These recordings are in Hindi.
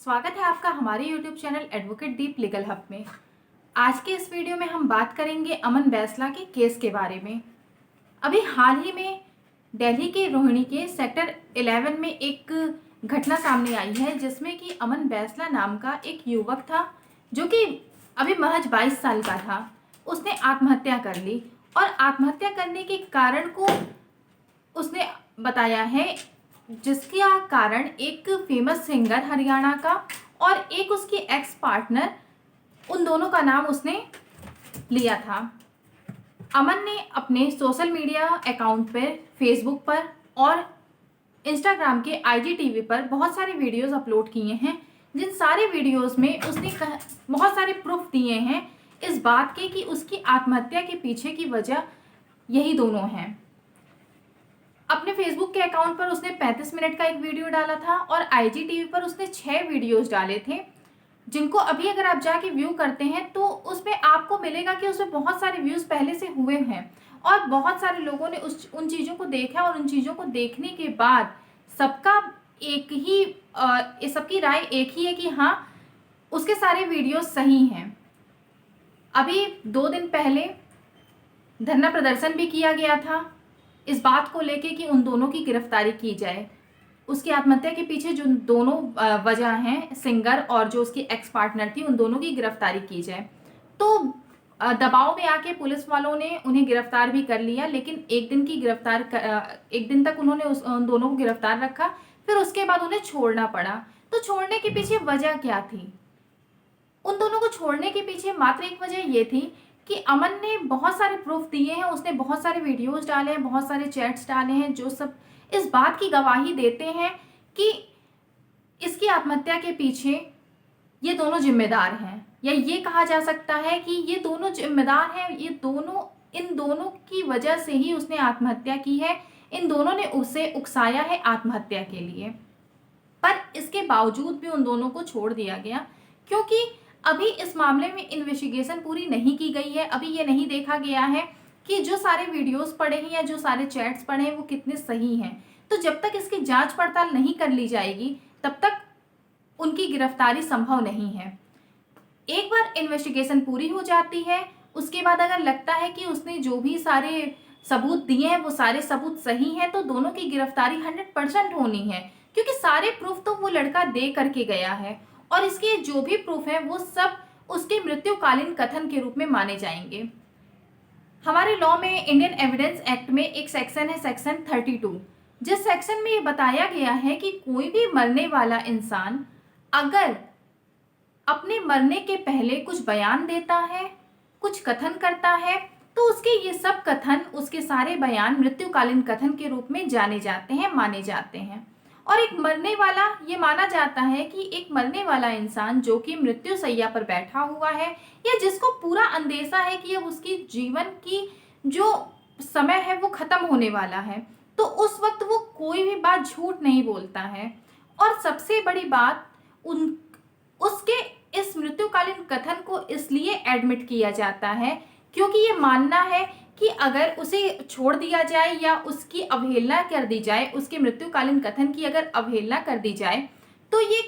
स्वागत है आपका हमारे YouTube चैनल एडवोकेट दीप लीगल हब में। आज के इस वीडियो में हम बात करेंगे अमन बैसला के केस के बारे में। अभी हाल ही में दिल्ली के रोहिणी के सेक्टर 11 में एक घटना सामने आई है जिसमें कि अमन बैसला नाम का एक युवक था जो कि अभी महज 22 साल का था। उसने आत्महत्या कर ली और आत्महत्या करने के कारण को उसने बताया है, जिसका कारण एक फेमस सिंगर हरियाणा का और एक उसकी एक्स पार्टनर, उन दोनों का नाम उसने लिया था। अमन ने अपने सोशल मीडिया अकाउंट पर, फेसबुक पर और इंस्टाग्राम के IGTV पर बहुत सारे वीडियोस अपलोड किए हैं, जिन सारे वीडियोस में उसने बहुत सारे प्रूफ दिए हैं इस बात के कि उसकी आत्महत्या के पीछे की वजह यही दोनों हैं। अपने फेसबुक के अकाउंट पर उसने 35 मिनट का एक वीडियो डाला था और IGTV पर उसने 6 वीडियोस डाले थे, जिनको अभी अगर आप जाके व्यू करते हैं तो उसमें आपको मिलेगा कि उसमें बहुत सारे व्यूज़ पहले से हुए हैं और बहुत सारे लोगों ने उन चीज़ों को देखा और उन चीज़ों को देखने के बाद सबका सबकी राय एक ही है कि हाँ, उसके सारे वीडियोस सही हैं। अभी 2 दिन पहले धरना प्रदर्शन भी किया गया था इस बात को लेके कि उन दोनों की गिरफ्तारी की जाए। उसकी आत्महत्या के पीछे जो दोनों वजह हैं, सिंगर और जो उसकी एक्स पार्टनर थी, उन दोनों की गिरफ्तारी की जाए। तो दबाव में आके पुलिस वालों ने उन्हें गिरफ्तार भी कर लिया, लेकिन एक दिन तक उन्होंने उन दोनों को गिरफ्तार रखा, फिर उसके बाद उन्हें छोड़ना पड़ा। तो छोड़ने के पीछे वजह क्या थी? उन दोनों को छोड़ने के पीछे मात्र एक वजह ये थी कि अमन ने बहुत सारे प्रूफ दिए हैं, उसने बहुत सारे वीडियोस डाले हैं, बहुत सारे चैट्स डाले हैं जो सब इस बात की गवाही देते हैं कि इसकी आत्महत्या के पीछे ये दोनों जिम्मेदार हैं, या ये कहा जा सकता है कि ये दोनों जिम्मेदार हैं। इन दोनों की वजह से ही उसने आत्महत्या की है। इन दोनों ने उसे उकसाया है आत्महत्या के लिए। पर इसके बावजूद भी उन दोनों को छोड़ दिया गया क्योंकि अभी इस मामले में इन्वेस्टिगेशन पूरी नहीं की गई है। अभी ये नहीं देखा गया है कि जो सारे वीडियोस पड़े हैं या जो सारे चैट्स पड़े हैं वो कितने सही हैं। तो जब तक इसकी जांच पड़ताल नहीं कर ली जाएगी तब तक उनकी गिरफ्तारी संभव नहीं है। एक बार इन्वेस्टिगेशन पूरी हो जाती है, उसके बाद अगर लगता है कि उसने जो भी सारे सबूत दिए हैं वो सारे सबूत सही हैं, तो दोनों की गिरफ्तारी 100% होनी है, क्योंकि सारे प्रूफ तो वो लड़का दे करके गया है और इसके जो भी प्रूफ है वो सब उसके मृत्युकालीन कथन के रूप में माने जाएंगे। हमारे लॉ में, इंडियन एविडेंस एक्ट में एक सेक्शन है, सेक्शन 32, जिस सेक्शन में ये बताया गया है कि कोई भी मरने वाला इंसान अगर अपने मरने के पहले कुछ बयान देता है, कुछ कथन करता है, तो उसके ये सब कथन, उसके सारे बयान मृत्युकालीन कथन के रूप में जाने जाते हैं, माने जाते हैं। और एक मरने वाला, ये माना जाता है कि एक मरने वाला इंसान जो कि मृत्यु शैया पर बैठा हुआ है या जिसको पूरा अंदेशा है कि अब उसकी जीवन की जो समय है वो खत्म होने वाला है, तो उस वक्त वो कोई भी बात झूठ नहीं बोलता है। और सबसे बड़ी बात, उसके इस मृत्युकालीन कथन को इसलिए एडमिट किया जाता है क्योंकि ये मानना है कि अगर उसे छोड़ दिया जाए या उसकी अवहेलना कर दी जाए, उसके मृत्युकालीन कथन की अगर अवहेलना कर दी जाए, तो ये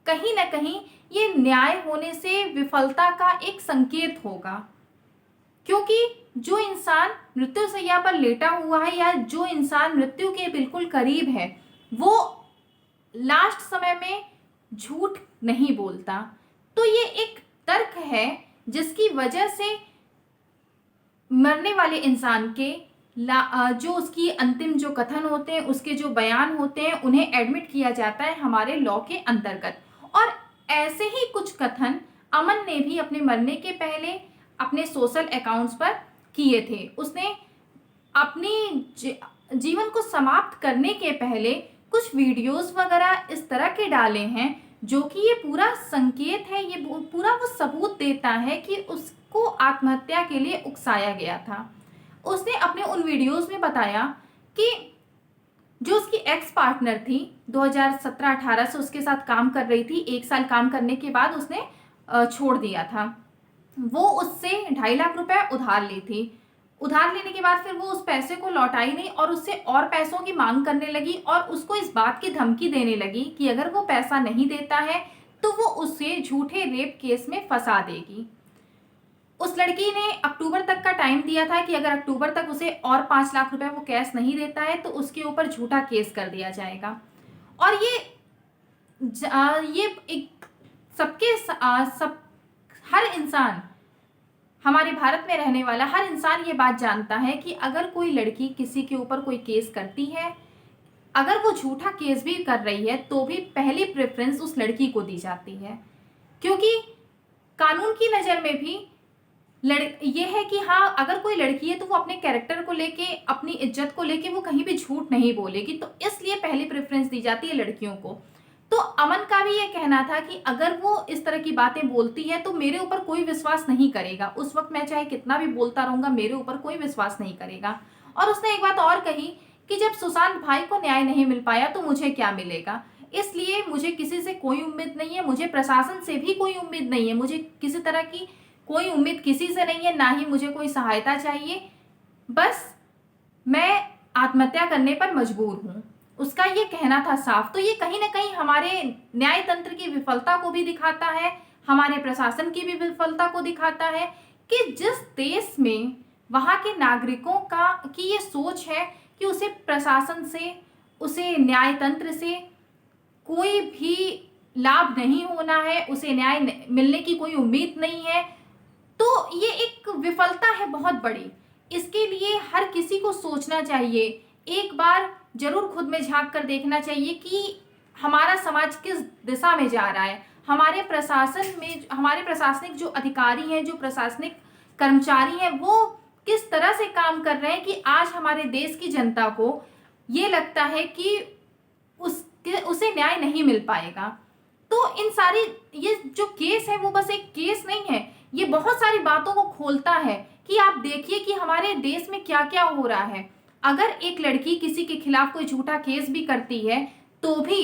कहीं ना कहीं ये न्याय होने से विफलता का एक संकेत होगा। क्योंकि जो इंसान मृत्युशैया पर लेटा हुआ है या जो इंसान मृत्यु के बिल्कुल करीब है, वो लास्ट समय में झूठ नहीं बोलता। तो ये एक तर्क है जिसकी वजह से मरने वाले इंसान के जो उसकी अंतिम जो कथन होते हैं, उसके जो बयान होते हैं, उन्हें एडमिट किया जाता है हमारे लॉ के अंतर्गत। और ऐसे ही कुछ कथन अमन ने भी अपने मरने के पहले अपने सोशल अकाउंट्स पर किए थे। उसने अपनी जीवन को समाप्त करने के पहले कुछ वीडियोस वगैरह इस तरह के डाले हैं जो कि ये पूरा संकेत है, ये पूरा वो सबूत देता है कि उसको आत्महत्या के लिए उकसाया गया था। उसने अपने उन वीडियोस में बताया कि जो उसकी एक्स पार्टनर थी, 2017-18 से उसके साथ काम कर रही थी, 1 साल काम करने के बाद उसने छोड़ दिया था। वो उससे 2.5 लाख रुपए उधार ली थी। उधार लेने के बाद फिर वो उस पैसे को लौटाई नहीं और उससे और पैसों की मांग करने लगी और उसको इस बात की धमकी देने लगी कि अगर वो पैसा नहीं देता है तो वो उसे झूठे रेप केस में फंसा देगी। उस लड़की ने अक्टूबर तक का टाइम दिया था कि अगर अक्टूबर तक उसे और 5 लाख रुपए वो कैश नहीं देता है तो उसके ऊपर झूठा केस कर दिया जाएगा। और ये एक सब हर इंसान, हमारे भारत में रहने वाला हर इंसान ये बात जानता है कि अगर कोई लड़की किसी के ऊपर कोई केस करती है, अगर वो झूठा केस भी कर रही है, तो भी पहली प्रेफरेंस उस लड़की को दी जाती है। क्योंकि कानून की नज़र में भी ये है कि हाँ, अगर कोई लड़की है तो वो अपने कैरेक्टर को लेके, अपनी इज्जत को लेके वो कहीं भी झूठ नहीं बोलेगी, तो इसलिए पहली प्रेफरेंस दी जाती है लड़कियों को। तो अमन का भी ये कहना था कि अगर वो इस तरह की बातें बोलती है तो मेरे ऊपर कोई विश्वास नहीं करेगा। उस वक्त मैं चाहे कितना भी बोलता रहूंगा, मेरे ऊपर कोई विश्वास नहीं करेगा। और उसने एक बात और कही कि जब सुशांत भाई को न्याय नहीं मिल पाया तो मुझे क्या मिलेगा, इसलिए मुझे किसी से कोई उम्मीद नहीं है, मुझे प्रशासन से भी कोई उम्मीद नहीं है, मुझे किसी तरह की कोई उम्मीद किसी से नहीं है, ना ही मुझे कोई सहायता चाहिए, बस मैं आत्महत्या करने पर मजबूर हूँ। उसका ये कहना था साफ। तो ये कहीं ना कहीं हमारे न्याय तंत्र की विफलता को भी दिखाता है, हमारे प्रशासन की भी विफलता को दिखाता है कि जिस देश में वहाँ के नागरिकों की ये सोच है कि उसे प्रशासन से, उसे न्याय तंत्र से कोई भी लाभ नहीं होना है, उसे न्याय मिलने की कोई उम्मीद नहीं है, तो ये एक विफलता है बहुत बड़ी। इसके लिए हर किसी को सोचना चाहिए, एक बार जरूर खुद में झांक कर देखना चाहिए कि हमारा समाज किस दिशा में जा रहा है। हमारे प्रशासनिक जो अधिकारी हैं, जो प्रशासनिक कर्मचारी हैं, वो किस तरह से काम कर रहे हैं कि आज हमारे देश की जनता को ये लगता है कि उसे न्याय नहीं मिल पाएगा। तो ये जो केस है वो बस एक केस नहीं है, ये बहुत सारी बातों को खोलता है कि आप देखिए कि हमारे देश में क्या क्या हो रहा है। अगर एक लड़की किसी के खिलाफ कोई झूठा केस भी करती है तो भी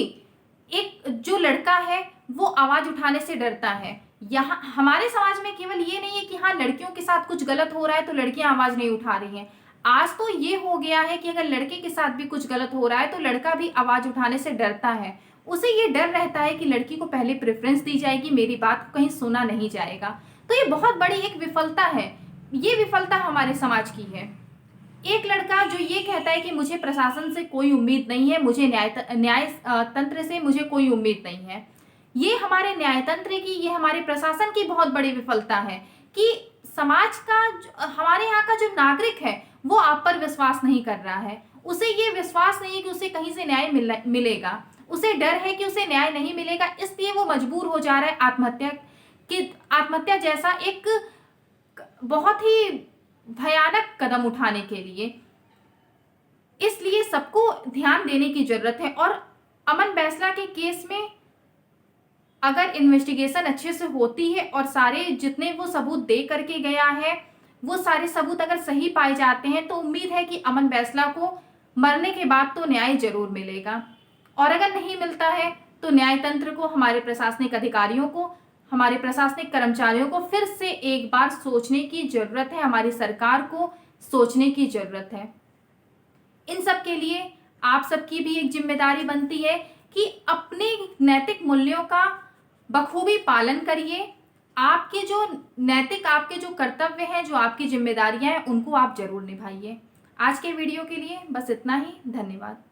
एक जो लड़का है वो आवाज उठाने से डरता है। यहाँ हमारे समाज में केवल ये नहीं है कि हाँ, लड़कियों के साथ कुछ गलत हो रहा है तो लड़कियां आवाज नहीं उठा रही हैं। आज तो ये हो गया है कि अगर लड़के के साथ भी कुछ गलत हो रहा है तो लड़का भी आवाज उठाने से डरता है। उसे ये डर रहता है कि लड़की को पहले प्रेफरेंस दी जाएगी, मेरी बात को कहीं सुना नहीं जाएगा। तो ये बहुत बड़ी एक विफलता है, ये विफलता हमारे समाज की है। एक लड़का जो ये कहता है कि मुझे प्रशासन से कोई उम्मीद नहीं है, मुझे न्याय तंत्र से मुझे कोई उम्मीद नहीं है, ये हमारे न्याय तंत्र की, ये हमारे प्रशासन की बहुत बड़ी विफलता है कि समाज का, हमारे यहाँ का जो नागरिक है वो आप पर विश्वास नहीं कर रहा है। उसे ये विश्वास नहीं है कि उसे कहीं से न्याय मिलेगा, उसे डर है कि उसे न्याय नहीं मिलेगा, इसलिए वो मजबूर हो जा रहा है आत्महत्या जैसा एक बहुत ही भयानक कदम उठाने के लिए। इसलिए सबको ध्यान देने की जरूरत है। और अमन बैसला के केस में अगर इन्वेस्टिगेशन अच्छे से होती है और सारे जितने वो सबूत दे करके गया है वो सारे सबूत अगर सही पाए जाते हैं तो उम्मीद है कि अमन बैसला को मरने के बाद तो न्याय जरूर मिलेगा। और अगर नहीं मिलता है तो न्याय तंत्र को, हमारे प्रशासनिक अधिकारियों को, हमारे प्रशासनिक कर्मचारियों को फिर से एक बार सोचने की जरूरत है, हमारी सरकार को सोचने की जरूरत है। इन सब के लिए आप सबकी भी एक जिम्मेदारी बनती है कि अपने नैतिक मूल्यों का बखूबी पालन करिए। आपके जो नैतिक, आपके जो कर्तव्य हैं, जो आपकी जिम्मेदारियां हैं, उनको आप जरूर निभाइए। आज के वीडियो के लिए बस इतना ही। धन्यवाद।